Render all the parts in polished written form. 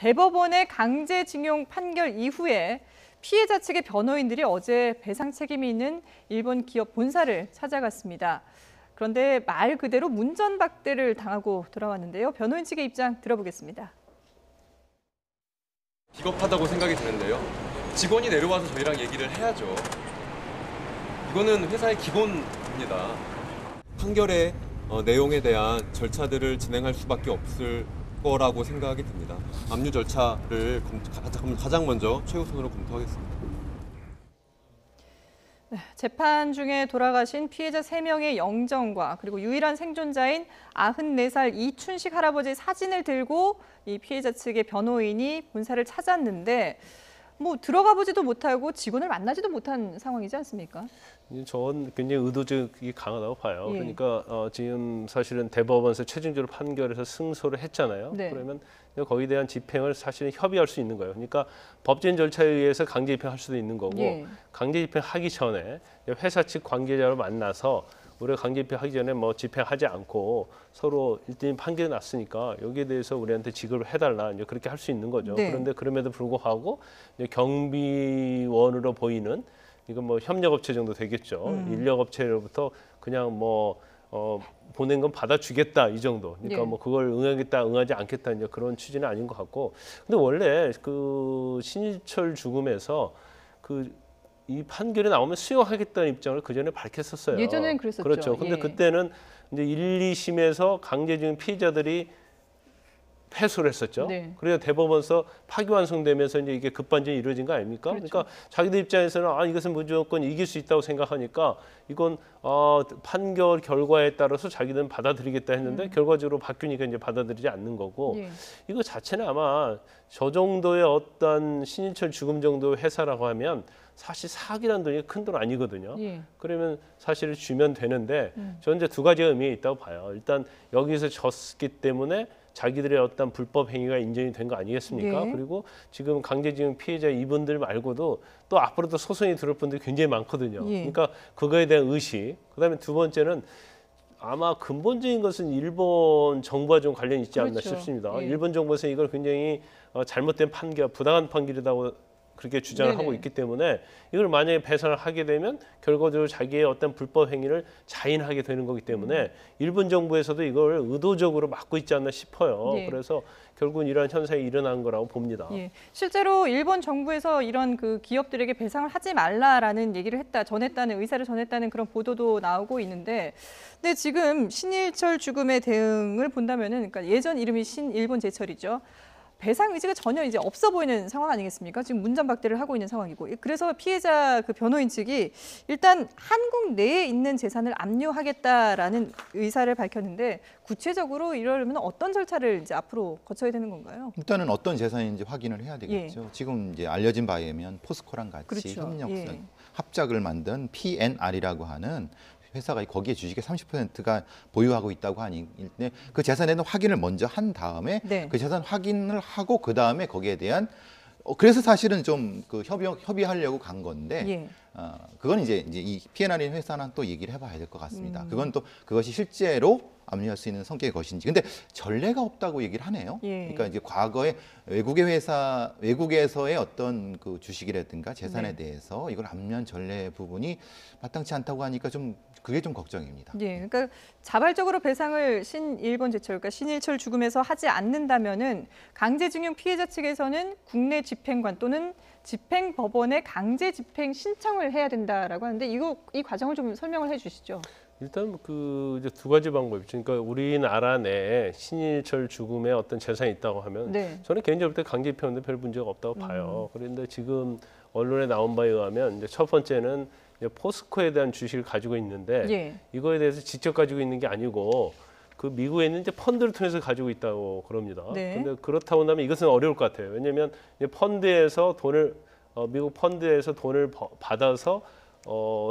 대법원의 강제징용 판결 이후에 피해자 측의 변호인들이 어제 배상 책임이 있는 일본 기업 본사를 찾아갔습니다. 그런데 말 그대로 문전박대를 당하고 돌아왔는데요. 변호인 측의 입장 들어보겠습니다. 비겁하다고 생각이 드는데요. 직원이 내려와서 저희랑 얘기를 해야죠. 이거는 회사의 기본입니다. 판결의 내용에 대한 절차들을 진행할 수밖에 없을 거라고 생각이 듭니다. 압류 절차를 가장 먼저 최우선으로 검토하겠습니다. 네, 재판 중에 돌아가신 피해자 3명의 영정과 그리고 유일한 생존자인 94살 이춘식 할아버지 사진을 들고 이 피해자 측의 변호인이 본사를 찾았는데 뭐 들어가 보지도 못하고 직원을 만나지도 못한 상황이지 않습니까? 전 굉장히 의도적이 강하다고 봐요. 예. 그러니까 지금 사실은 대법원에서 최종적으로 판결해서 승소를 했잖아요. 네. 그러면 거기에 대한 집행을 사실은 협의할 수 있는 거예요. 그러니까 법정 절차에 의해서 강제 집행할 수도 있는 거고 예. 강제 집행하기 전에 회사 측 관계자로 만나서 우리가 강제 집행하기 전에 뭐 집행하지 않고 서로 일단 판결이 났으니까 여기에 대해서 우리한테 지급을 해달라 이제 그렇게 할 수 있는 거죠. 네. 그런데 그럼에도 불구하고 이제 경비원으로 보이는 이건 뭐 협력업체 정도 되겠죠. 인력업체로부터 그냥 뭐 보낸 건 받아주겠다 이 정도. 그러니까 예. 뭐 그걸 응하겠다, 응하지 않겠다 이제 그런 취지는 아닌 것 같고. 근데 원래 그 신일철 죽음에서 이 판결이 나오면 수용하겠다는 입장을 그 전에 밝혔었어요. 예전엔 그랬었죠. 그렇죠. 근데 예. 그때는 이제 1, 2심에서 강제징용 피해자들이 패소를 했었죠. 네. 그래서 대법원에서 파기환송되면서 이제 이게 급반전이 이루어진 거 아닙니까? 그렇죠. 그러니까 자기들 입장에서는 이것은 무조건 이길 수 있다고 생각하니까 이건 판결 결과에 따라서 자기들은 받아들이겠다 했는데 결과적으로 바뀌니까 이제 받아들이지 않는 거고 예. 이거 자체는 아마 저 정도의 어떤 신인철 죽음 정도의 회사라고 하면 사실 4억이라는 돈이 큰 돈 아니거든요. 예. 그러면 사실 주면 되는데 저는 이제 두 가지 의미가 있다고 봐요. 일단 여기서 졌기 때문에 자기들의 어떤 불법 행위가 인정이 된 거 아니겠습니까? 예. 그리고 지금 강제징용 피해자 이분들 말고도 또 앞으로도 소송이 들을 분들이 굉장히 많거든요. 예. 그러니까 그거에 대한 의식. 그다음에 두 번째는 아마 근본적인 것은 일본 정부와 좀 관련이 있지 않나 그렇죠. 싶습니다. 예. 일본 정부에서 이걸 굉장히 잘못된 판결, 부당한 판결이라고 그렇게 주장을 네네. 하고 있기 때문에 이걸 만약에 배상을 하게 되면 결과적으로 자기의 어떤 불법 행위를 자인하게 되는 거기 때문에 일본 정부에서도 이걸 의도적으로 막고 있지 않나 싶어요. 예. 그래서 결국은 이러한 현상이 일어난 거라고 봅니다. 예. 실제로 일본 정부에서 이런 그 기업들에게 배상을 하지 말라라는 얘기를 전했다는 의사를 전했다는 그런 보도도 나오고 있는데, 근데 지금 신일철 죽음의 대응을 본다면은, 그러니까 예전 이름이 신일본제철이죠. 배상 의지가 전혀 이제 없어 보이는 상황 아니겠습니까? 지금 문전박대를 하고 있는 상황이고, 그래서 피해자 그 변호인 측이 일단 한국 내에 있는 재산을 압류하겠다라는 의사를 밝혔는데, 구체적으로 이러려면 어떤 절차를 이제 앞으로 거쳐야 되는 건가요? 일단은 어떤 재산인지 확인을 해야 되겠죠. 지금 이제 알려진 바에 의하면 포스코랑 같이 그렇죠. 합작을 만든 PNR이라고 하는 회사가 거기에 주식의 30%가 보유하고 있다고 하니 그 재산에는 확인을 먼저 한 다음에 네. 그 재산 확인을 하고 그 다음에 거기에 대한 그래서 사실은 좀 그 협의하려고 간 건데 예. 그건 이제 이 PNR인 회사는 또 얘기를 해봐야 될 것 같습니다. 그건 또 그것이 실제로 압류할 수 있는 성격의 것인지. 근데 전례가 없다고 얘기를 하네요. 예. 그러니까 이제 과거에 외국에서의 어떤 그 주식이라든가 재산에 네. 대해서 이걸 압류한 전례 부분이 마땅치 않다고 하니까 좀 그게 좀 걱정입니다. 예, 그러니까 자발적으로 배상을 신일본제철, 그러니까 신일철 죽음에서 하지 않는다면은 강제징용 피해자 측에서는 국내 집행관 또는 집행법원에 강제 집행 신청을 해야 된다라고 하는데 이 과정을 좀 설명을 해주시죠. 일단 이제 두 가지 방법이 있죠. 그러니까 우리나라 내에 신일철 죽음에 어떤 재산이 있다고 하면 네. 저는 개인적으로 볼 때 강제 입행하는데 별 문제가 없다고 봐요. 그런데 지금 언론에 나온 바에 의하면 이제 첫 번째는 이제 포스코에 대한 주식을 가지고 있는데 예. 이거에 대해서 직접 가지고 있는 게 아니고 그 미국에 있는 이제 펀드를 통해서 가지고 있다고 그럽니다. 네. 근데 그렇다고 하면 이것은 어려울 것 같아요. 왜냐하면 펀드에서 미국 펀드에서 돈을 받아서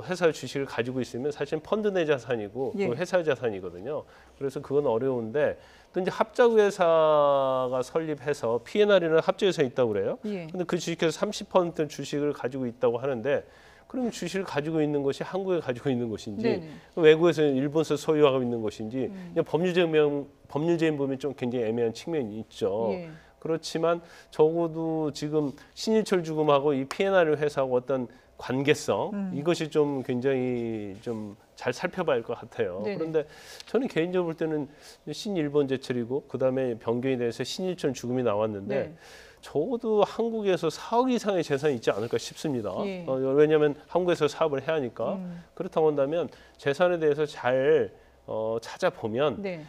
회사 주식을 가지고 있으면 사실 펀드 내 자산이고 예. 그 회사 자산이거든요. 그래서 그건 어려운데 또 이제 합작회사가 설립해서 P&R이라는 합작회사 있다고 그래요. 예. 근데 그 주식에서 30% 주식을 가지고 있다고 하는데 그럼 주식을 가지고 있는 것이 한국에 가지고 있는 것인지 네네. 외국에서 일본에서 소유하고 있는 것인지 법률적인 부분이 좀 굉장히 애매한 측면이 있죠. 예. 그렇지만 적어도 지금 신일철 주금하고 이 P&R 회사하고 어떤 관계성 이것이 좀 굉장히 좀 잘 살펴봐야 할 것 같아요. 네네. 그런데 저는 개인적으로 볼 때는 신일본제철이고 그다음에 변경이 돼서 신일철 주금이 나왔는데 네. 적어도 한국에서 4억 이상의 재산이 있지 않을까 싶습니다. 예. 왜냐하면 한국에서 사업을 해야 하니까. 그렇다고 한다면 재산에 대해서 잘 찾아보면 네.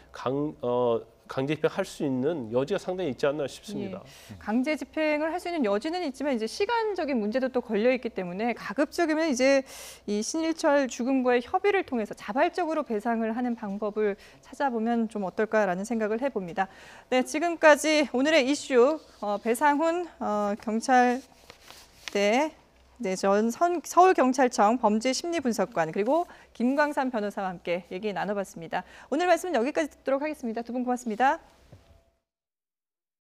강제 집행할 수 있는 여지가 상당히 있지 않나 싶습니다. 예. 강제 집행을 할 수 있는 여지는 있지만 이제 시간적인 문제도 또 걸려 있기 때문에 가급적이면 이제 이 신일철 주금과의 협의를 통해서 자발적으로 배상을 하는 방법을 찾아보면 좀 어떨까라는 생각을 해봅니다. 네, 지금까지 오늘의 이슈 배상훈 경찰대 전 서울경찰청 범죄심리분석관 그리고 김광삼 변호사와 함께 얘기 나눠봤습니다. 오늘 말씀은 여기까지 듣도록 하겠습니다. 두 분 고맙습니다.